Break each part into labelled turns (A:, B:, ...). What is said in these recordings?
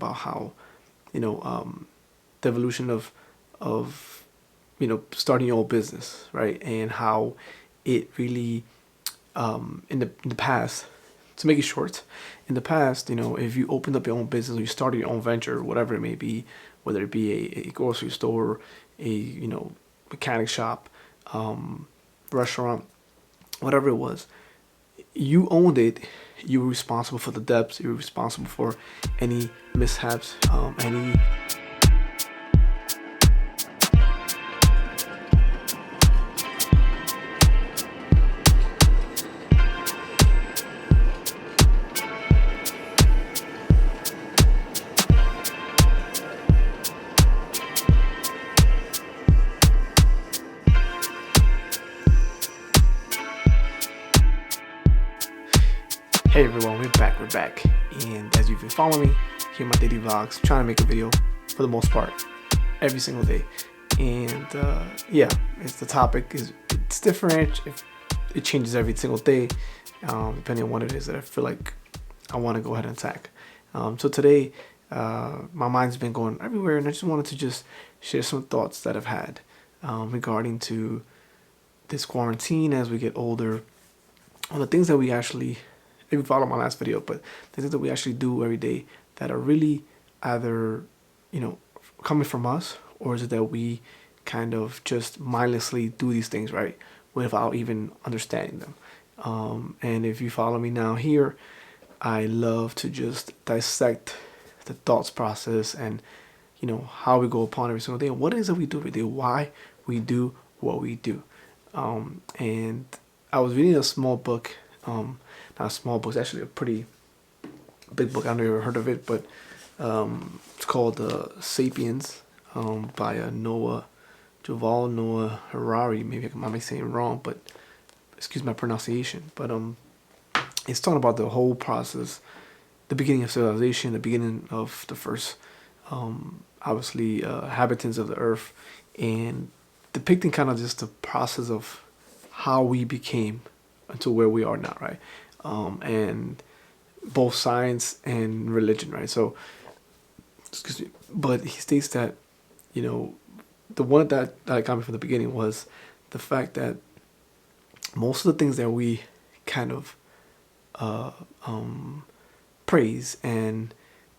A: about how, you know, the evolution of starting your own business, right? And how it really in the past, to make it short, in the past, if you opened up your own business or you started your own venture, whatever it may be, whether it be a grocery store, a mechanic shop, restaurant, whatever it was, you owned it. You were responsible for the debts. You were responsible for any mishaps, any. Hey everyone, we're back. And as you've been following me, here are my daily vlogs, trying to make a video for the most part every single day. And it's the topic it's different. It changes every single day, depending on what it is that I feel like I want to go ahead and attack. So today, my mind's been going everywhere, and I just wanted to just share some thoughts that I've had regarding to this quarantine as we get older, on the things that we actually, if you follow my last video, but the things that we actually do every day that are really either, coming from us, or is it that we kind of just mindlessly do these things, right, without even understanding them. And if you follow me now here, I love to just dissect the thoughts process and, how we go upon every single day and what it is that we do every day, why we do what we do. And I was reading a small book, not a small book, it's actually a pretty big book. I don't know if you've ever heard of it, but it's called Sapiens by Yuval Noah Harari. Maybe I might be saying it wrong, but excuse my pronunciation. But it's talking about the whole process, the beginning of civilization, the beginning of the first, inhabitants of the earth, and depicting kind of just the process of how we became until where we are now, right? And both science and religion, right? So, excuse me, but he states that, the one that got me from the beginning was the fact that most of the things that we kind of praise and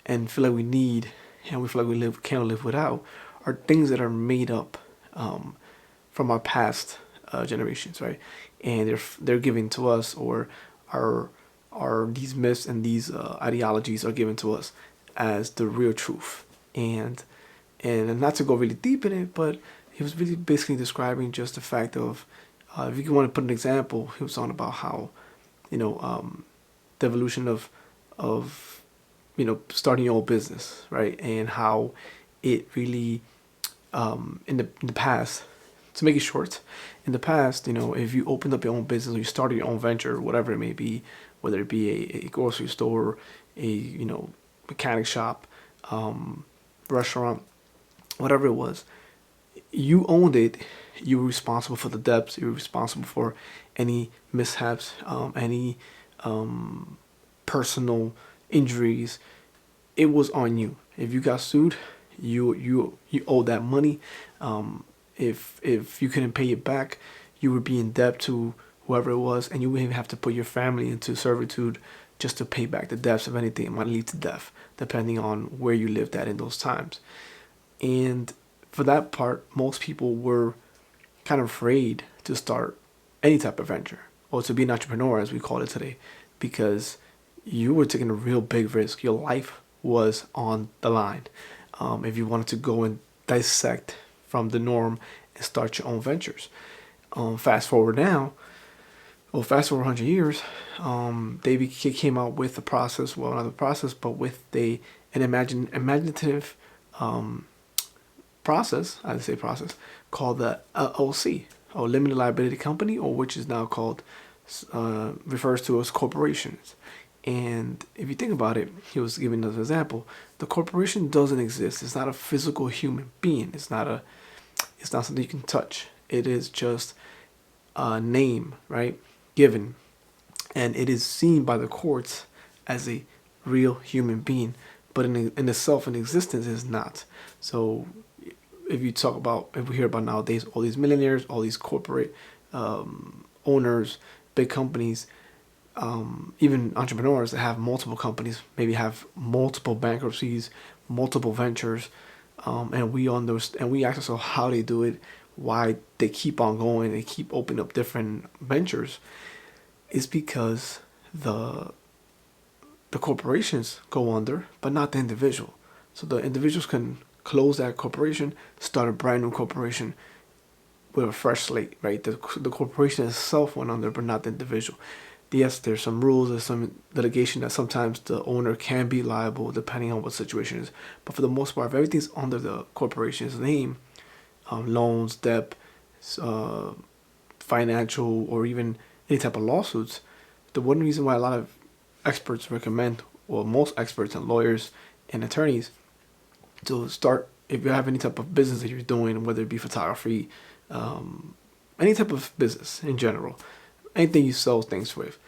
A: feel like we need, and we feel like we can't live without, are things that are made up from our past generations, right? And they're given to us, or are these myths and these ideologies are given to us as the real truth. And not to go really deep in it, but he was really basically describing just the fact of, if you want to put an example, he was talking about how, the evolution of starting your own business, right? And how it really, in the past, to make it short, in the past, if you opened up your own business or you started your own venture, whatever it may be, whether it be a grocery store, a mechanic shop, restaurant, whatever it was, you owned it. You were responsible for the debts. You were responsible for any mishaps, any personal injuries. It was on you. If you got sued, you owed that money. If you couldn't pay it back, you would be in debt to whoever it was, and you would even have to put your family into servitude just to pay back the debts. If anything, it might lead to death, depending on where you lived at in those times. And for that part, most people were kind of afraid to start any type of venture, or to be an entrepreneur, as we call it today, because you were taking a real big risk. Your life was on the line. If you wanted to go and dissect from the norm and start your own ventures. Fast forward 100 years, they came out with a process, well, not a process, but with an imaginative process, I'd say process, called the LLC, or Limited Liability Company, or which is now called, refers to as corporations. And if you think about it, he was giving us an example. The corporation doesn't exist. It's not a physical human being. It's not something you can touch. It is just a name, right, given, and it is seen by the courts as a real human being, but in itself, in existence, is not. So if we hear about nowadays, all these millionaires, all these corporate owners, big companies, even entrepreneurs that have multiple companies, maybe have multiple bankruptcies, multiple ventures, and we ask ourselves how they do it, why they keep on going, they keep opening up different ventures, is because the corporations go under, but not the individual. So the individuals can close that corporation, start a brand new corporation with a fresh slate, right? The corporation itself went under, but not the individual. Yes, there's some rules, there's some litigation that sometimes the owner can be liable depending on what situation is. But for the most part, if everything's under the corporation's name, loans, debt, financial, or even any type of lawsuits, the one reason why a lot of experts recommend, well, most experts and lawyers and attorneys, to start, if you have any type of business that you're doing, whether it be photography, any type of business in general, anything you sell things with,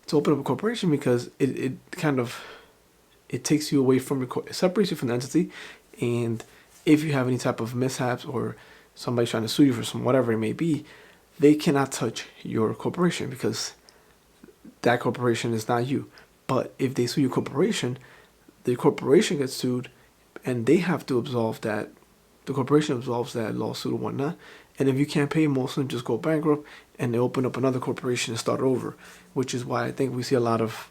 A: to open up a corporation, because it takes you away from it separates you from the entity. And if you have any type of mishaps or somebody's trying to sue you for some whatever it may be, they cannot touch your corporation because that corporation is not you. But if they sue your corporation, the corporation gets sued, and they have to absolve that. The corporation absolves that lawsuit or whatnot. And if you can't pay, most of them just go bankrupt and they open up another corporation and start over. Which is why I think we see a lot of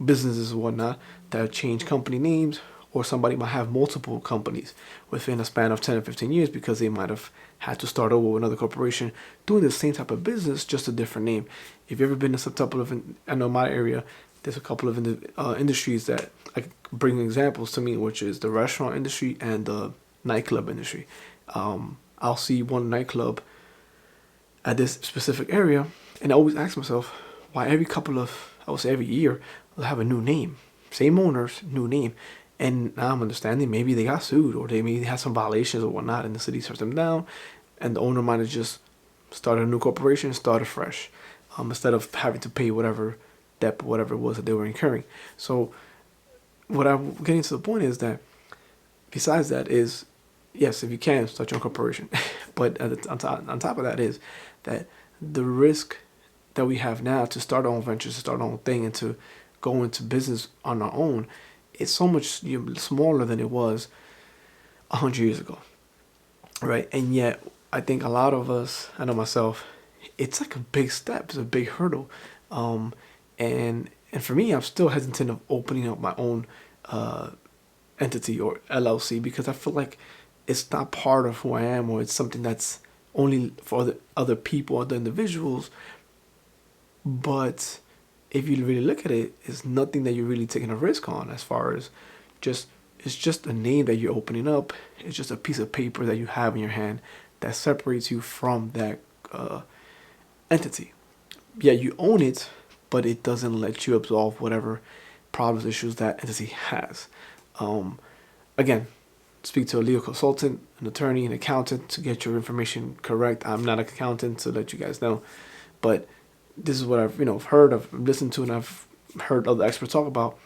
A: businesses and whatnot that change company names, or somebody might have multiple companies within a span of 10 or 15 years because they might have had to start over with another corporation doing the same type of business, just a different name. If you've ever been to some couple of, I know my area, there's a couple of industries that I bring examples to me, which is the restaurant industry and the nightclub industry. I'll see one nightclub at this specific area, and I always ask myself, why every every year, they'll have a new name, same owners, new name. And now I'm understanding maybe they got sued, or they maybe had some violations or whatnot, and the city shuts them down, and the owner might have just started a new corporation, started fresh, instead of having to pay whatever debt, whatever it was that they were incurring. So what I'm getting to the point is that besides that is, yes, if you can, start your own corporation. But on top of that is that the risk that we have now to start our own ventures, to start our own thing, and to go into business on our own, it's so much smaller than it was 100 years ago, right? And yet, I think a lot of us, I know myself, it's like a big step, it's a big hurdle. And for me, I'm still hesitant of opening up my own entity or LLC, because I feel like it's not part of who I am, or it's something that's only for other people, other individuals. But if you really look at it, it's nothing that you're really taking a risk on, as far as it's just a name that you're opening up. It's just a piece of paper that you have in your hand that separates you from that entity. Yeah, you own it, but it doesn't let you absolve whatever problems, issues that entity has. Again, speak to a legal consultant, an attorney, an accountant to get your information correct. I'm not an accountant, to let you guys know, but this is what I've heard, I've listened to, and I've heard other experts talk about.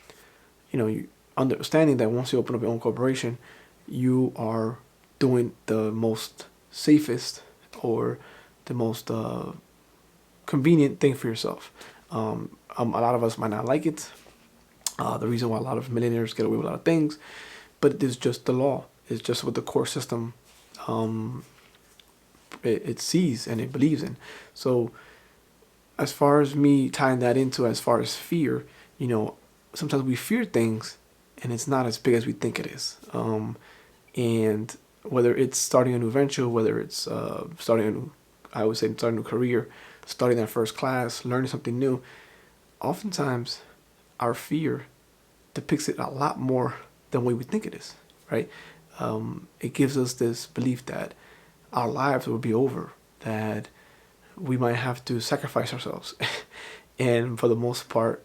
A: You understanding that once you open up your own corporation, you are doing the most safest or the most convenient thing for yourself. A lot of us might not like it. The reason why a lot of millionaires get away with a lot of things, but it's just the law. It's just what the court system it sees and it believes in. So as far as me tying that into, as far as fear, sometimes we fear things and it's not as big as we think it is. And whether it's starting a new venture, whether it's starting a new career, starting that first class, learning something new, oftentimes our fear depicts it a lot more than what we think it is, right? It gives us this belief that our lives will be over, that we might have to sacrifice ourselves. And for the most part,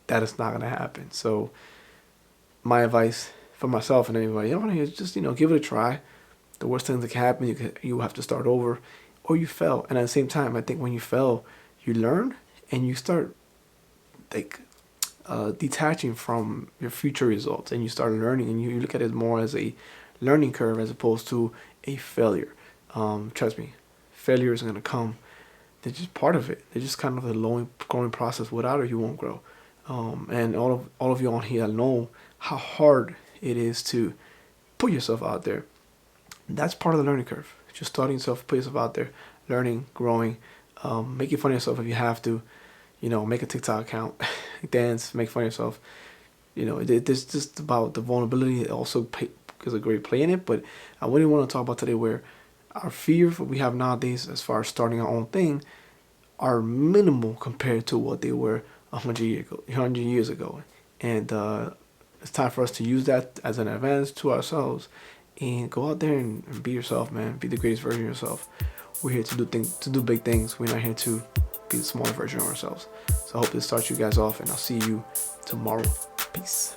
A: that is not going to happen. So my advice for myself and anybody, is just, give it a try. The worst thing that can happen, you have to start over, or you fail. And at the same time, I think when you fail, you learn and you start, detaching from your future results, and you start learning, and you look at it more as a learning curve as opposed to a failure. Trust me, failure is going to come. They're just part of it. They're just kind of a growing process. Without it, you won't grow. And all of you on here know how hard it is to put yourself out there. That's part of the learning curve. Just starting yourself, put yourself out there, learning, growing, making fun of yourself if you have to. Make a TikTok account, dance, make fun of yourself. It's just about the vulnerability. It also is a great play in it. But I wouldn't want to talk about today where our fears we have nowadays as far as starting our own thing are minimal compared to what they were 100 years ago. And it's time for us to use that as an advantage to ourselves and go out there and be yourself, man. Be the greatest version of yourself. We're here to do big things. We're not here to be the smaller version of ourselves. So I hope this starts you guys off, and I'll see you tomorrow. Peace.